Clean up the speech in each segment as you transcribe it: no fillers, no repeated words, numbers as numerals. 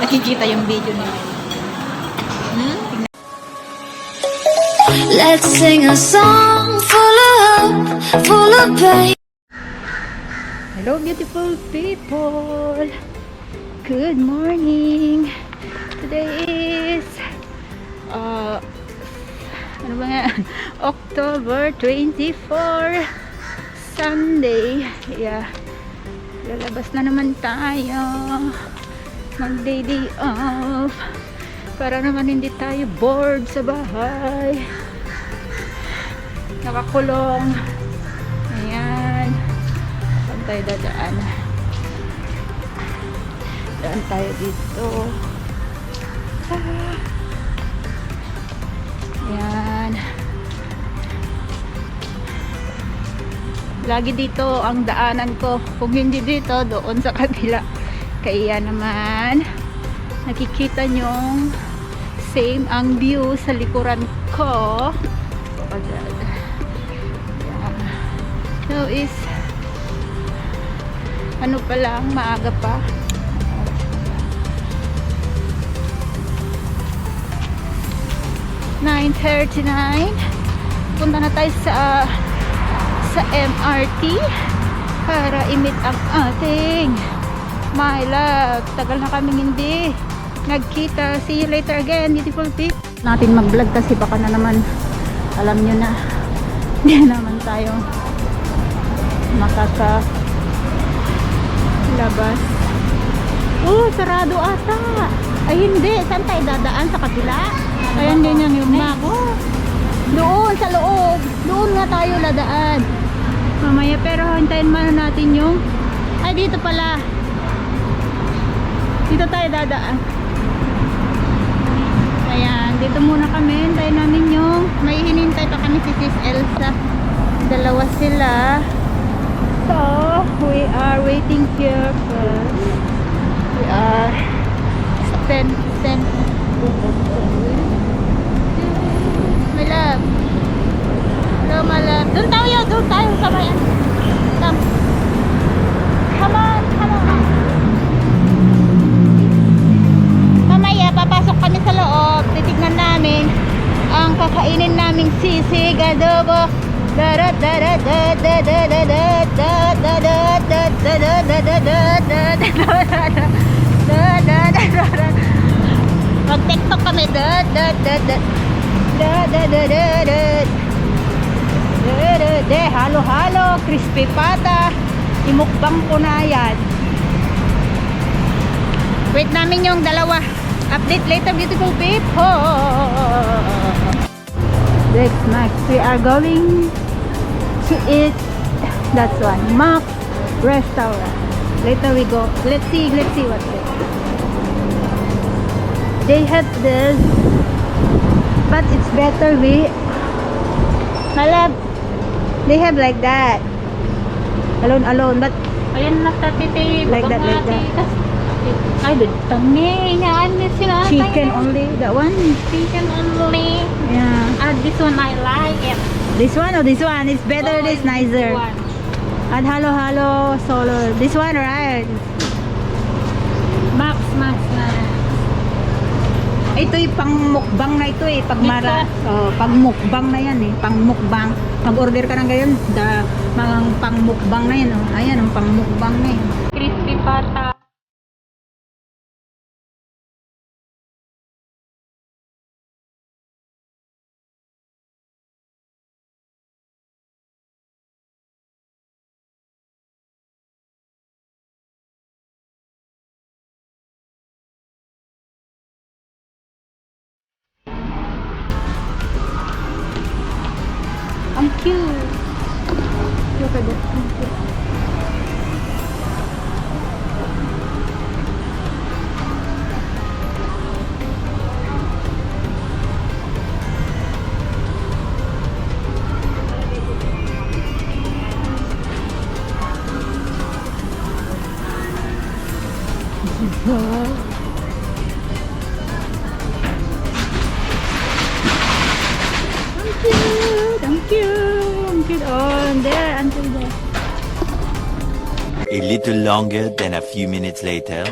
nakikita yung video nila. Let's sing a song full of hope, full of pain. Hello beautiful people! Good morning! Today is ano ba yan? October 24 Sunday. Yeah. Lalabas na naman tayo. Mag-day off. Para naman hindi tayo bored sa bahay. Nakakulong. Ayan. Saan tayo dadaan? Daan tayo dito. Ayan. Lagi dito ang daanan ko. Kung hindi dito, doon sa kabila. Kaya naman, nakikita nyong same ang view sa likuran ko. So is ano pa lang, maaga pa. 9:39. Punta na tayo sa MRT para i-meet ang ating my love. Tagal na kaming hindi nagkita. See you later again, beautiful people. Natin mag-vlog kasi baka na naman, alam nyo na, hindi naman tayo makaka labas. Sarado ata. Ay hindi, saan tayo dadaan? Sa kabila? Ayan din yung map. Doon sa loob. Doon nga tayo ladaan mamaya, pero hintayin muna natin yung dito pala. Dito tayo dadaan. Ayan, dito muna kami. Hintayin namin yung may hinintay pa kami si Sis Elsa. Dalawa sila. So, we are waiting here first. We are stand. My love. Hello, my love. Doon tayo sa bayan. Come on. Mamaya, papasok kami sa loob. Titignan namin ang kakainin naming sisig adobo. Mag-tiktok kami. Halo-halo, crispy pata. Imukbang ko na yan. Wait namin yung dalawa. Update later, beautiful people. Next, Max, we are going to eat. That's one, Max restaurant. Later we go. Let's see what's it. They have this, but it's better my love, they have like that. Alone, but ayan na tatiti. Like that. Ay, dami. Chicken only, that one. Chicken only. Yeah. This one I like it. This one or this one? It's better, this nicer. One. At halo solo. This one, right? Max na. Ito yung pang mukbang na ito eh. Pag mukbang na yan eh. Pang mukbang. Mag-order ka ng gayon. Pang mukbang na yan. Oh. Ayan, ang pang mukbang na yan. Crispy pata. Ang cute. Look at that. Ang cute. A little longer than a few minutes later.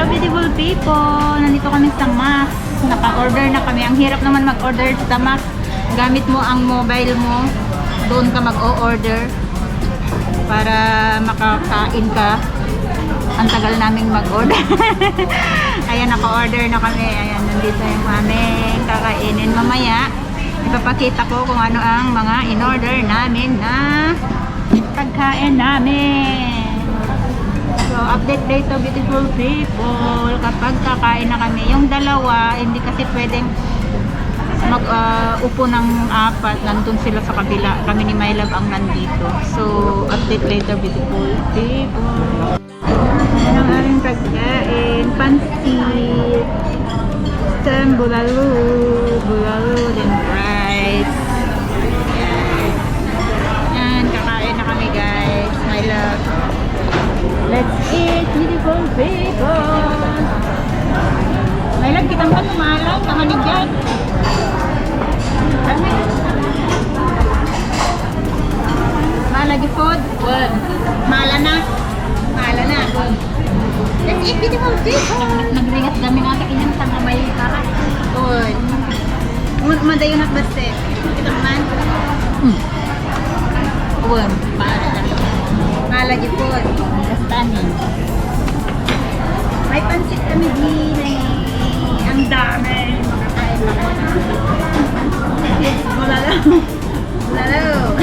Hello beautiful people! Nandito kami sa Max. Naka-order na kami. Ang hirap naman mag-order sa Max. Gamit mo ang mobile mo. Doon ka mag-o-order para makakain ka. Ang tagal naming mag-order. Ayan, naka-order na kami. Ayan, nandito yung aming kakainin mamaya. Ipapakita ko kung ano ang mga in-order namin na pagkain namin. So, update dito beautiful people. Kapag kakain na kami, yung dalawa, hindi kasi pwedeng upo ng apat. Nandun sila sa kabila. Kami ni My Love ang nandito. So, update later beautiful people. Ayan ang aming pagkain. Pansit. Some bulalo. Bulalo and rice. Yan, kakain na kami guys. My Love. Let's eat, beautiful people. My Love, kitang ka tumalang. Kamanig dyan. Malagi food? One. Mala na? Mala na. Let's eat, beautiful people. Nagringat kami natin inyong sa may karat. Uy. Madayon at baste. Kitang man? One. Mala na. Malagi food. Kastanin. May pansit kami din eh. Ang dami. Makakain ba ka? Bulalo. Bulalo.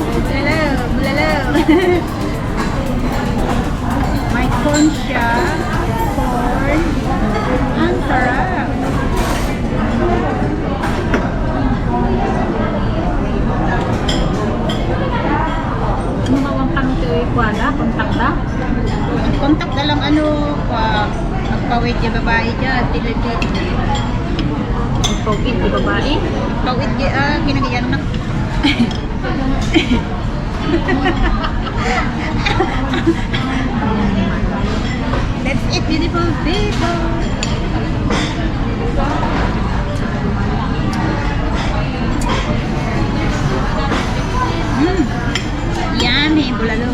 Bulalo. Bulalo. May corn siya. Corn. Ang sarap. Mawang kami ito kuwala, kontak na. Kontak na lang ano, magpawait yung babae dyan, tilipid. Pag-it, di babae. Pawait kinagayan na. Let's eat beautiful people. Yummy, bulalo.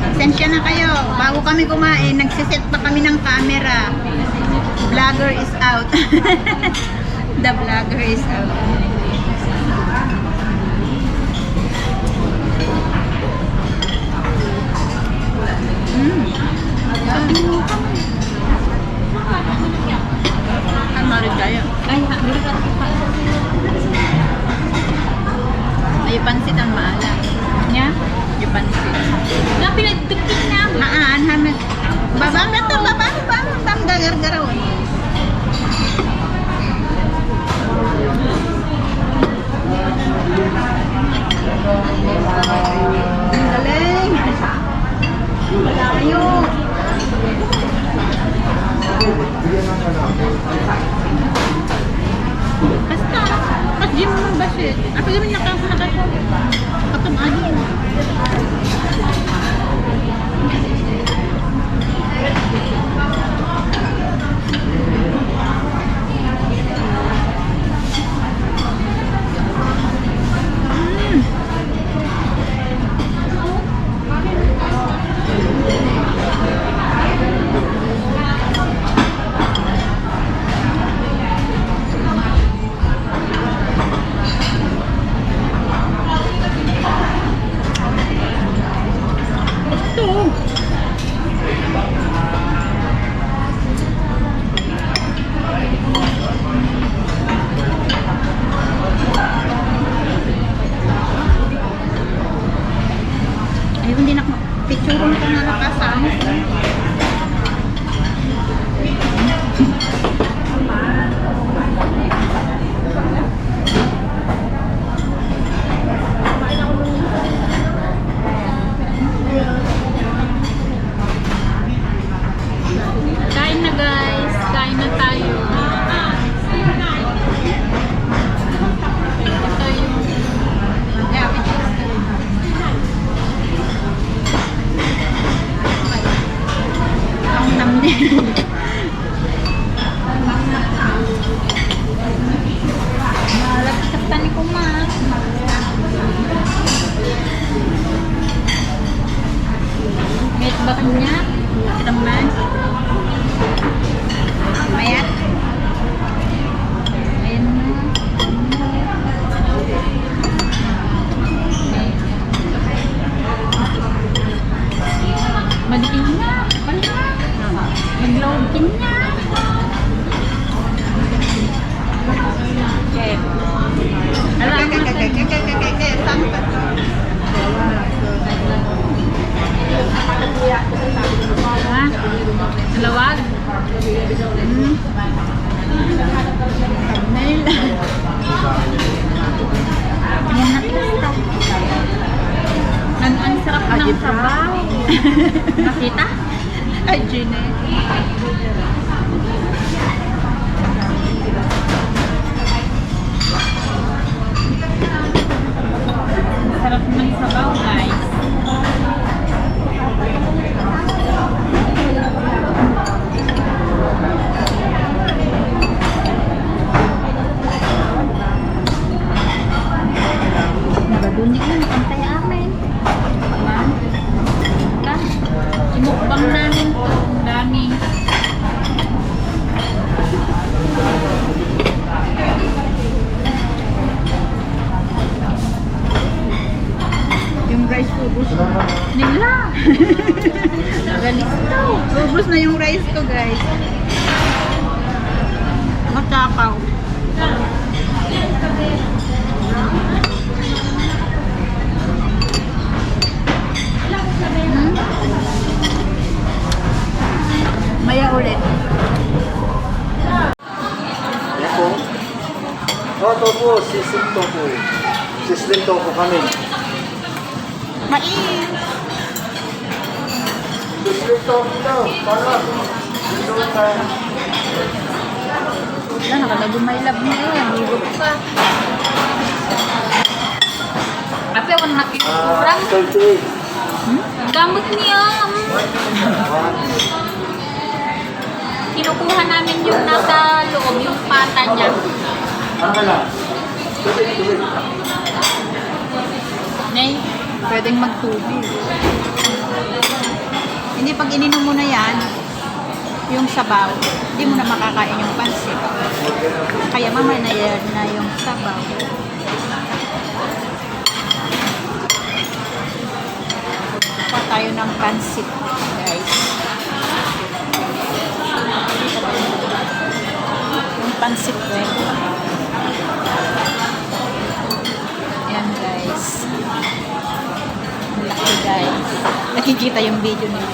Pasensya na kayo. Bago kami kumain, nagsiset pa kami ng camera. Vlogger is out. The vlogger is out. Ang marid kaya. Ay, dito ka. May pansit ang maala. Nya? Yung pansit. Na pinagdikit na. Haan, hamad. Babang na to, babang. Tam gagar-garaw. Ang galing. Wala kayo. Basta, pag-gym mo ng basit. Ako naman nakakatamagin. Ay, hindi na picture ko na nakasama. Kain na guys. Kain na tayo. Ito yung Sabaw. Nakita? Ay, Gine. Sarap ng sabaw, guys. Nagadunig na, nakantay amin. Ma'am? Ka? Imukbang namin to. Ang dami. Yung rice ubus Nila. Nagalisto. Ubus na yung rice ko, guys. Matakaw. Maya ulit. Yan po. Oh, tofu. Sisim tofu. Sislim tofu kami. Mais. Sislim tofu daw. Para. Doon sa... Wala, nakalagumay lab niya yan. Higop pa. Kasi wala nakikurang. 38. Gamot niya. Kinukuha namin yung nasa loob, yung pata niya. Ano ka na? Tubig. Nay, pwedeng magtubig. Hindi, pag ininom mo na yan, yung sabaw, hindi mo na makakain yung pansit. Kaya mamaya na yan na yung sabaw. Pa tayo ng pansit, guys. Yung pansit ko eh. Yan, guys. Ang laki, guys. Nakikita yung video nila.